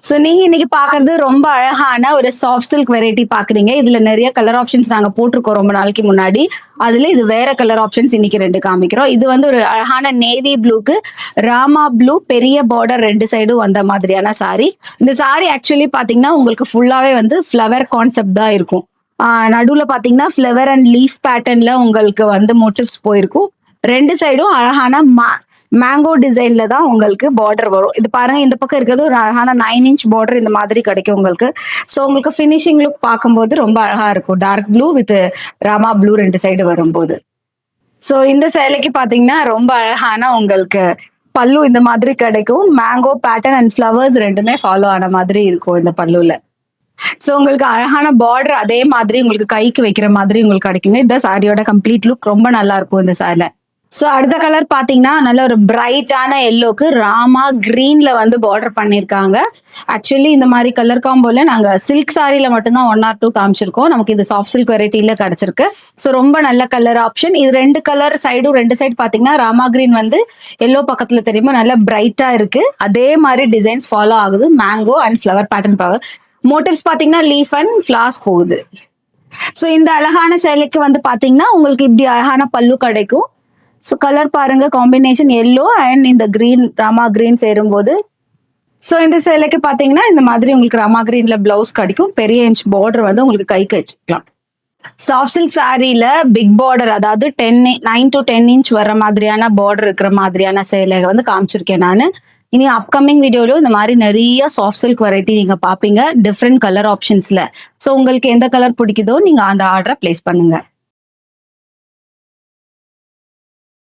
So நீங்க இன்னைக்கு பார்க்கறது ரொம்ப அழகான ஒரு சாஃப்ட் சில்க் வெரைட்டி பார்க்குறீங்க. இதுல நெறைய கலர் ஆப்ஷன்ஸ் நாங்க போட்டிருக்கோம் ரொம்ப நாளைக்கு முன்னாடி. அதுல இது வேற கலர் ஆப்ஷன்ஸ் இன்னைக்கு 2 காமிக்கிறோம். இது வந்து ஒரு அழகான நேவி ப்ளூக்கு ராமா ப்ளூ பெரிய பார்டர் 2 சைடும் வந்த மாதிரியான சாரி. இந்த சாரி ஆக்சுவலி பார்த்தீங்கன்னா, உங்களுக்கு ஃபுல்லாவே வந்து ஃப்ளவர் கான்செப்ட் தான் இருக்கும். நடுவுல பார்த்தீங்கன்னா, ஃப்ளவர் அண்ட் லீஃப் பேட்டர்ன்ல உங்களுக்கு வந்து மோட்டிவ்ஸ் போயிருக்கும். 2 சைடும் அழகான மேங்கோ டிசைன்ல தான் உங்களுக்கு பார்டர் வரும். இது பாருங்க, இந்த பக்கம் இருக்கிறது ஒரு அழகான 9 இன்ச் பார்டர் இந்த மாதிரி கிடைக்கும் உங்களுக்கு. ஸோ உங்களுக்கு ஃபினிஷிங் லுக் பார்க்கும்போது ரொம்ப அழகா இருக்கும். Dark blue with Rama blue 2 side வரும்போது. ஸோ இந்த சேலைக்கு பாத்தீங்கன்னா ரொம்ப அழகான உங்களுக்கு பல்லு இந்த மாதிரி கிடைக்கும். மேங்கோ பேட்டர்ன் அண்ட் ஃப்ளவர்ஸ் 2மே ஃபாலோ ஆன மாதிரி இருக்கும் இந்த பல்லுல. ஸோ உங்களுக்கு அழகான பார்டர் அதே மாதிரி உங்களுக்கு கைக்கு வைக்கிற மாதிரி உங்களுக்கு கிடைக்குங்க. இந்த சாரியோட கம்ப்ளீட் லுக் ரொம்ப நல்லா இருக்கும் இந்த சேலை. ஸோ அடுத்த கலர் பாத்தீங்கன்னா நல்ல ஒரு பிரைட்டான எல்லோக்கு ராமா கிரீன்ல வந்து பார்டர் பண்ணியிருக்காங்க. ஆக்சுவலி இந்த மாதிரி கலர் காம்போல நாங்க சில்க் சாரில மட்டும்தான் 1 or 2 காமிச்சிருக்கோம். நமக்கு இது சாஃப்ட் சில்க் வெரைட்டில கிடைச்சிருக்கு. ஸோ ரொம்ப நல்ல கலர் ஆப்ஷன். இது 2 கலர் சைடும் 2 சைடு பாத்தீங்கன்னா ராமா கிரீன் வந்து எல்லோ பக்கத்துல தெரியுமா நல்லா பிரைட்டா இருக்கு. அதே மாதிரி டிசைன்ஸ் ஃபாலோ ஆகுது. Mango and flower pattern power motives பாத்தீங்கன்னா லீஃப் அண்ட் ஃபிளார்ஸ் போகுது. ஸோ இந்த அழகான சேலைக்கு வந்து பாத்தீங்கன்னா உங்களுக்கு இப்படி அழகான பல்லு கிடைக்கும். ஸோ கலர் பாருங்க, காம்பினேஷன் எல்லோ அண்ட் இந்த கிரீன் ராமா கிரீன் சேரும்போது. ஸோ இந்த சேலைக்கு பாத்தீங்கன்னா இந்த மாதிரி உங்களுக்கு ராமா கிரீன்ல பிளவுஸ் கிடைக்கும். பெரிய இன்ச் பார்டர் வந்து உங்களுக்கு கைக்கு வச்சுக்கலாம். சாஃப்ட் சில்க் சாரியில பிக் பார்டர், அதாவது 9 to 10 இன்ச் வர்ற மாதிரியான பார்டர் இருக்கிற மாதிரியான சேலை வந்து காமிச்சிருக்கேன் நான். இனி அப்கமிங் வீடியோல இந்த மாதிரி நிறைய சாஃப்ட் சில்க் வெரைட்டி நீங்க பாப்பீங்க டிஃப்ரெண்ட் கலர் ஆப்ஷன்ஸ்ல. ஸோ உங்களுக்கு எந்த கலர் பிடிக்குதோ நீங்க அந்த ஆர்டரை பிளேஸ் பண்ணுங்க.